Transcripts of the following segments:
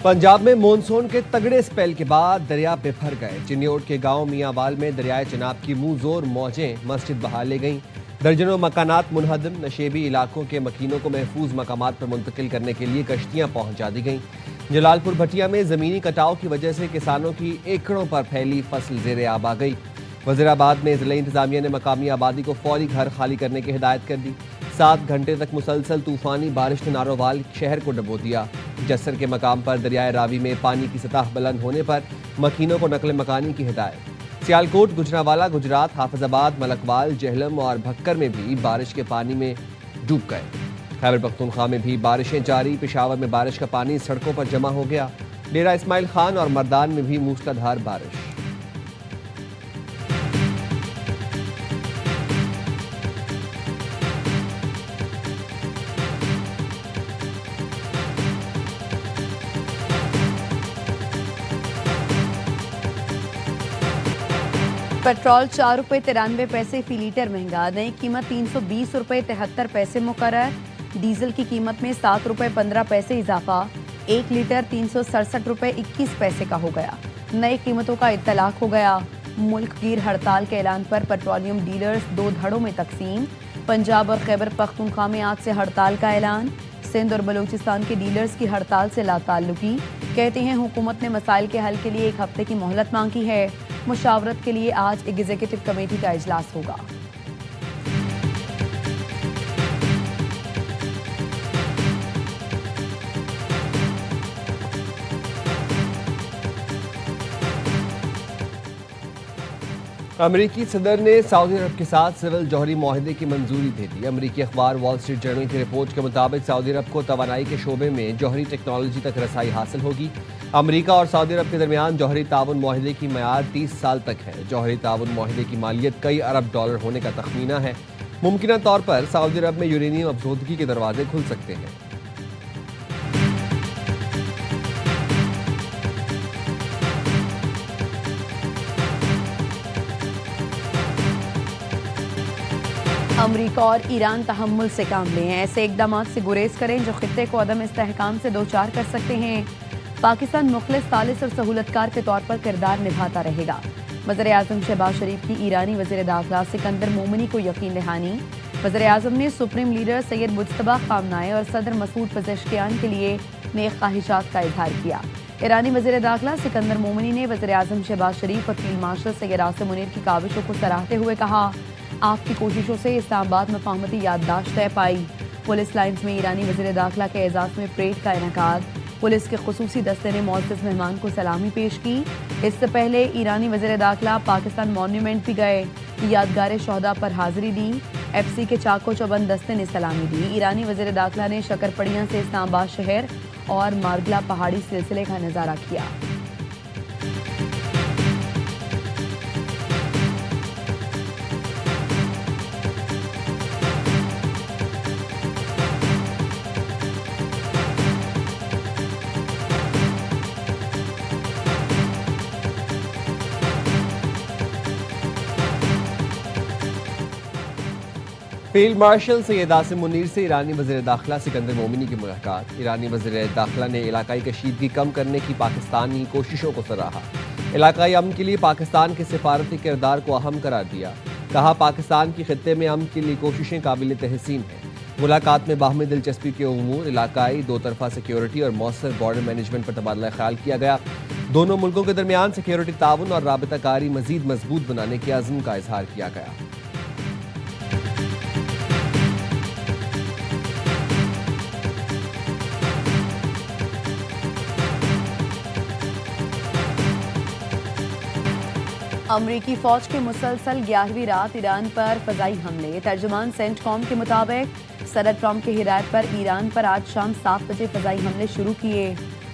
पंजाब में मॉनसून के तगड़े स्पेल के बाद दरिया बेभर गए। चिन्योट के गांव मियांवाल में दरियाए चिनाब की मुंह जोर मौजें मस्जिद बहा ले गईं। दर्जनों मकानात मुनहदम, नशेबी इलाकों के मकीनों को महफूज मकामात पर मुंतकिल करने के लिए कश्तियां पहुंचा दी गईं। जलालपुर भटिया में जमीनी कटाव की वजह से किसानों की एकड़ों पर फैली फसल जेर आब आ गई। वजीराबाद में जिला इंतजामिया ने मकामी आबादी को फौरी घर खाली करने की हिदायत कर दी। 7 घंटे तक मुसलसल तूफानी बारिश ने नारोवाल शहर को डुबो दिया। जस्सर के मकाम पर दरियाए रावी में पानी की सतह बुलंद होने पर मकीनों को नकल मकानी की हिदायत। सियालकोट, गुजरांवाला, गुजरात, हाफिजाबाद, मलकवाल, जेहलम और भक्कर में भी बारिश के पानी में डूब गए। खैबर पख्तूनख्वा में भी बारिशें जारी। पेशावर में बारिश का पानी सड़कों पर जमा हो गया। डेरा इस्माइल खान और मर्दान में भी मूसलाधार बारिश। पेट्रोल 4 रुपये 93 पैसे फी लीटर महंगा। नई कीमत 320 रुपये 73 पैसे मुकर्रर। डीजल की कीमत में 7 रुपये 15 पैसे इजाफा। 1 लीटर 367 रुपये 21 पैसे का हो गया। नई कीमतों का इत्तलाक हो गया। मुल्क गिर हड़ताल के ऐलान पर पेट्रोलियम डीलर्स 2 धड़ों में तकसीम। पंजाब और खैबर पख्तूनख्वा में आज से हड़ताल का ऐलान। सिंध और बलूचिस्तान के डीलर्स की हड़ताल से लाताल्लुकी। कहते हैं हुकूमत ने मसाइल के हल के लिए 1 हफ्ते की मोहलत मांगी है। मुशावरत के लिए आज एग्जीक्यूटिव कमेटी का इजलास होगा। अमरीकी सदर ने सऊदी अरब के साथ सिविल जौहरी मुआहदे की मंजूरी दे दी। अमरीकी अखबार वॉल स्ट्रीट जर्नल की रिपोर्ट के मुताबिक सऊदी अरब को तवानाई के शोबे में जौहरी टेक्नोलॉजी तक रसाई हासिल होगी। अमरीका और सऊदी अरब के दरमियान जौहरी ताउन मुआहदे की मियाद 30 साल तक है। जौहरी ताउन मुआहदे की मालियत कई अरब डॉलर होने का तखमीना है। मुमकिन तौर पर सऊदी अरब में यूरेनियम अफजोदगी के दरवाजे खुल सकते हैं। अमरीका और ईरान तहम्मुल से काम लें। ऐसे इकदाम से गुरेज करें जो खित्ते को अदम इस्तेहकाम से दो चार कर सकते हैं। पाकिस्तान मुखलिस, सालिस और सहूलतकार के तौर पर किरदार निभाता रहेगा। वज़ीर-ए-आज़म शहबाज शरीफ की ईरानी वज़ीर दाखिला सिकंदर मोमिनी को यकीन दहानी। वज़ीर-ए-आज़म ने supreme leader Syed Mojtaba Khamenei और सदर मसूद पेज़ेश्कियान के लिए नेक ख्वाहिशात का इजहार किया। ईरानी वज़ीर दाखिला सिकंदर मोमिनी ने वज़ीर-ए-आज़म शहबाज शरीफ और फील्ड मार्शल सैयद आसिम मुनीर की काविशों को सराहते हुए कहा, आपकी कोशिशों से इस्लामाबाद मफाहमती याददाश्त तय पाई। पुलिस लाइन्स में ईरानी वज़ीर दाखिला के एजाज़ में परेड का इनेकाद। पुलिस के खुसूसी दस्ते ने मुअज़्ज़ज़ मेहमान को सलामी पेश की। इससे पहले ईरानी वज़ीर दाखिला पाकिस्तान मॉन्यूमेंट भी गए। यादगार शहदा पर हाजिरी दी। FC के चाको चौबंद दस्ते ने सलामी दी। ईरानी वज़ीर दाखिला ने शकरपड़ियाँ से इस्लामाबाद शहर और मारगला पहाड़ी सिलसिले का नज़ारा किया। फील्ड मार्शल सैयद आसिम मुनीर से ईरानी वज़ीर दाखिला सिकंदर मोमिनी की मुलाकात। ईरानी वज़ीर दाखिला ने इलाकाई कशीदगी कम करने की पाकिस्तानी कोशिशों को सराहा। इलाकाई अमन के लिए पाकिस्तान के सिफारती किरदार को अहम करार दिया। कहा, पाकिस्तान की खित्ते में अमन के लिए कोशिशें काबिल तहसीन हैं। मुलाकात में बाहमी दिलचस्पी के उमूर, इलाकाई दो तरफा सिक्योरिटी और मौसर बॉर्डर मैनेजमेंट पर तबादला ख्याल किया गया। दोनों मुल्कों के दरमियान सिक्योरिटी ताउन और राबताकारी मजीद मजबूत बनाने के अज़्म का इजहार किया गया। अमरीकी फौज के मुसलसल 11वीं रात ईरान पर फजाई हमले। तर्जुमान सेंटकॉम के मुताबिक सदर ट्रंप की हिदायत पर ईरान पर आज शाम 7 बजे फजाई हमले शुरू किए।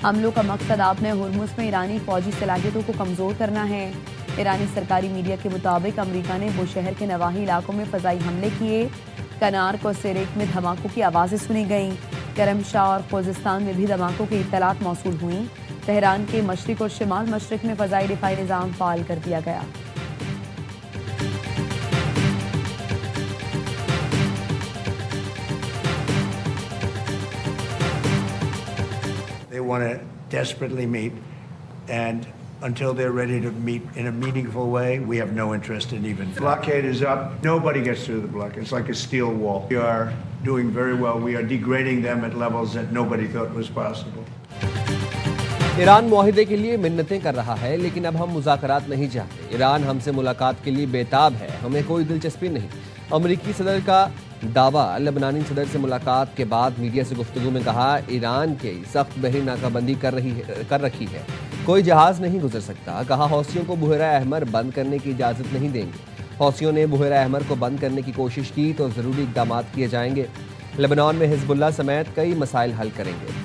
हमलों का मकसद आपने हुर्मुज़ में ईरानी फौजी सलाहियतों को कमज़ोर करना है। ईरानी सरकारी मीडिया के मुताबिक अमरीका ने बुशहर के नवाही इलाकों में फजाई हमले किए। कनार्क और सेरेक में धमाकों की आवाज़ें सुनी गईं। करमशाह और खोजिस्तान में भी धमाकों की इत्तलात मौसूल हुई। तेहरान के मशरिक और शिमाल मशरिक में फ़ज़ाई दिफ़ाई निज़ाम फ़ाल कर दिया गया। They want to desperately meet, and until they're ready to meet in a meaningful way, we have no interest in even. Blockade is up. Nobody gets through the blockade. It's like a steel wall. We are doing very well. We are degrading them at levels that nobody thought was possible. Iran मुआहिदे के लिए मिन्नतें कर रहा है, लेकिन अब हम मुज़ाकरात नहीं चाहते। ईरान हमसे मुलाकात के लिए बेताब है, हमें कोई दिलचस्पी नहीं। अमेरिकी सदर का दावा। लेबनानी सदर से मुलाकात के बाद मीडिया से गुफ्तगू में कहा, ईरान की सख्त बहरी नाकाबंदी कर रखी है, कोई जहाज़ नहीं गुजर सकता। कहा, हौसियों को बुहरा अहमर बंद करने की इजाज़त नहीं देंगे। हौसियों ने बुहरा अहमर को बंद करने की कोशिश की तो ज़रूरी इक़दाम किए जाएंगे। लेबनान में हिज़्बुल्लाह समेत कई मसाइल हल करेंगे।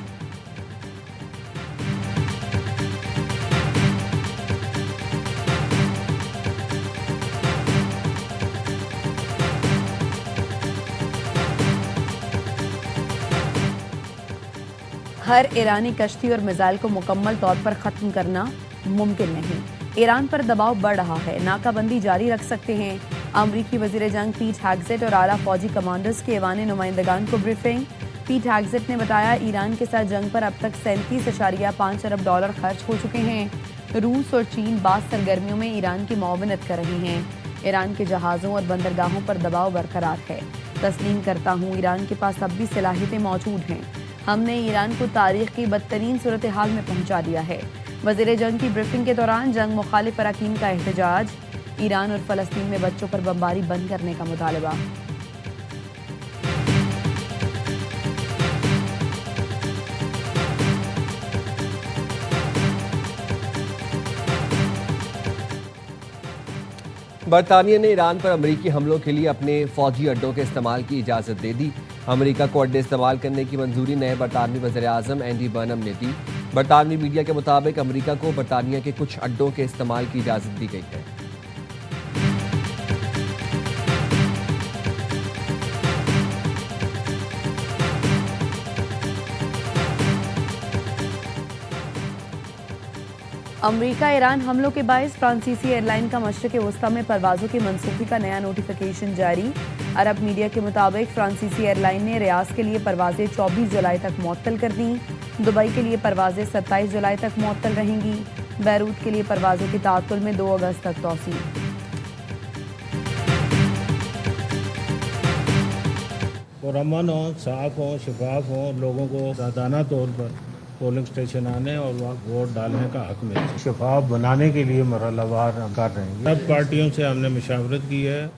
हर ईरानी कश्ती और मिसाइल को मुकम्मल तौर पर ख़त्म करना मुमकिन नहीं। ईरान पर दबाव बढ़ रहा है, नाकाबंदी जारी रख सकते हैं। अमरीकी वज़ीर जंग पीट हेग्सेट और आला फौजी कमांडर्स के ऐवान नुमाइंदगान को ब्रीफिंग। पीट हेग्सेट ने बताया, ईरान के साथ जंग पर अब तक 37.5 अरब डॉलर खर्च हो चुके हैं। रूस और चीन बाज़ सरगर्मियों में ईरान की मुआवनत कर रहे हैं। ईरान के जहाज़ों और बंदरगाहों पर दबाव बरकरार है। तस्लीम करता हूँ, ईरान के पास अब भी सलाहियतें मौजूद हैं। हमने ईरान को तारीख की बदतरीन सूरत हाल में पहुंचा दिया है। वज़ीर जंग की ब्रीफिंग के दौरान जंग मुखालिफ अरकान का एहतजाज। ईरान और फ़लस्तीन में बच्चों पर बमबारी बंद करने का मुतालबा। बरतानिया ने ईरान पर अमरीकी हमलों के लिए अपने फौजी अड्डों के इस्तेमाल की इजाज़त दे दी। अमरीका को अड्डे इस्तेमाल करने की मंजूरी नए बरतानवी वज़ीर आज़म एंडी बर्नम ने दी। बरतानवी मीडिया के मुताबिक अमरीका को बरतानिया के कुछ अड्डों के इस्तेमाल की इजाज़त दी गई है। अमरीका ईरान हमलों के बायस फ्रांसीसी एयरलाइन का मशरिक़ वस्ता में परवाज़ों की मनसूखी का नया नोटिफिकेशन जारी। अरब मीडिया के मुताबिक फ्रांसीसी एयरलाइन ने रियाज के लिए परवाज़ें 24 जुलाई तक मुअत्तल कर दी। दुबई के लिए परवाज़ें 27 जुलाई तक मुअत्तल रहेंगी। बैरूत के लिए परवाज़ों की ताअत्तुल में 2 अगस्त तक तौसील। पुरअमन हो, साफ हो, शफाफ हो, लोगों को दाना तौर पर पोलिंग स्टेशन आने और वहाँ वोट डालने का हक मिले। शफाफ बनाने के लिए मरहलावार हम कर रहे हैं। सब पार्टियों से हमने मशावरत की है।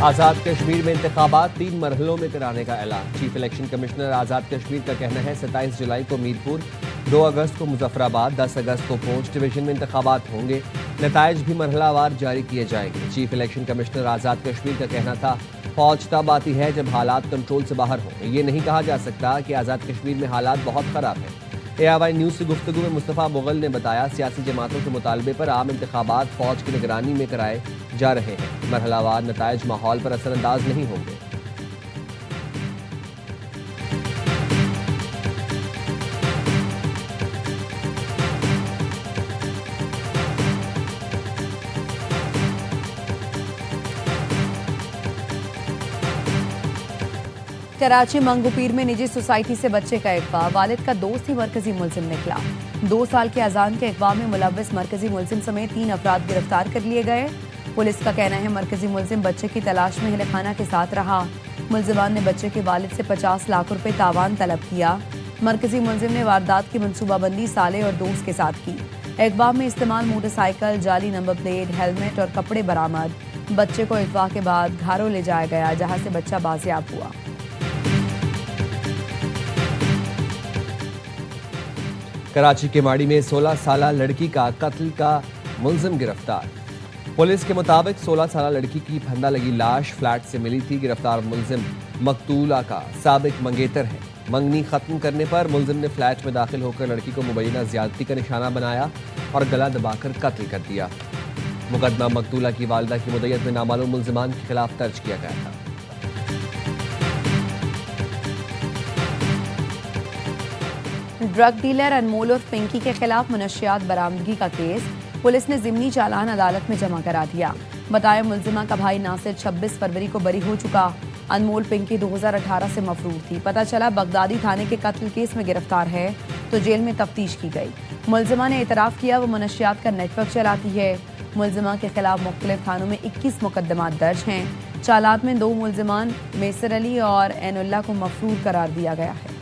आज़ाद कश्मीर में इंतखाबात 3 मरहलों में कराने का ऐलान। Chief election commissioner Azad Kashmir का कहना है 27 जुलाई को मीरपुर, 2 अगस्त को मुजफ्फराबाद, 10 अगस्त को पूंछ डिवीजन में इंतखाबात होंगे। नताइज भी मरहलावार जारी किए जाएंगे। Chief election commissioner Azad Kashmir का कहना था, फौज तब आती है जब हालात कंट्रोल से बाहर हों। ये नहीं कहा जा सकता कि आज़ाद कश्मीर में हालात बहुत ख़राब हैं। AIY न्यूज़ से गुफ्तगू में मुस्तफ़ा मुग़ल ने बताया, सियासी जमातों के मुतालबे पर आम इंतखाबात फौज की निगरानी में कराए जा रहे हैं। मरहलावार नताइज माहौल पर असरअंदाज नहीं होंगे। कराची मंगूपीर में निजी सोसाइटी से बच्चे का अगवा। वालिद का दोस्त ही मरकजी मुलजिम निकला। 2 साल के अजान के अगवा में मुलव्विस मरकजी मुलजिम समेत 3 अफराद गिरफ्तार कर लिए गए। पुलिस का कहना है मरकजी मुलजिम बच्चे की तलाश में हिलखाना के साथ रहा। मुलजिमान ने बच्चे के वालिद से 50 लाख रुपए तावान तलब किया। मरकजी मुलजिम ने वारदात की मनसूबाबंदी साले और दोस्त के साथ की। अगवा में इस्तेमाल मोटरसाइकिल, जाली नंबर प्लेट, हेलमेट और कपड़े बरामद। बच्चे को अगवा के बाद घरों ले जाया गया, जहाँ से बच्चा बाजियाब हुआ। कराची के माड़ी में 16 साल लड़की का कत्ल का मुलजिम गिरफ्तार। पुलिस के मुताबिक 16 साल लड़की की फंदा लगी लाश फ्लैट से मिली थी। गिरफ्तार मुलजिम मकतूला का साबिक मंगेतर है। मंगनी खत्म करने पर मुलजिम ने फ्लैट में दाखिल होकर लड़की को मुबैना ज्यादती का निशाना बनाया और गला दबाकर कत्ल कर दिया। मुकदमा मकतूला की वालिदा की मुद्दत में नामालूम मुलजिमान के खिलाफ दर्ज किया गया था। ड्रग डीलर अनमोल और पिंकी के खिलाफ मुनशियात बरामदगी का केस पुलिस ने ज़िमनी चालान अदालत में जमा करा दिया। बताया मुलजिमा का भाई नासिर 26 फरवरी को बरी हो चुका। अनमोल पिंकी 2018 से मफरूर थी। पता चला बगदादी थाने के कत्ल केस में गिरफ्तार है। तो जेल में तफ्तीश की गई। मुलजिमा ने एतराफ़ किया वो मनशियात का नेटवर्क चलाती है। मुलजिमा के खिलाफ मुख्तलिफ थानों में 21 मुकदमात दर्ज हैं। चालात में 2 मुलजिमान मेसर अली और एनुल्ला को मफरूर करार दिया गया है।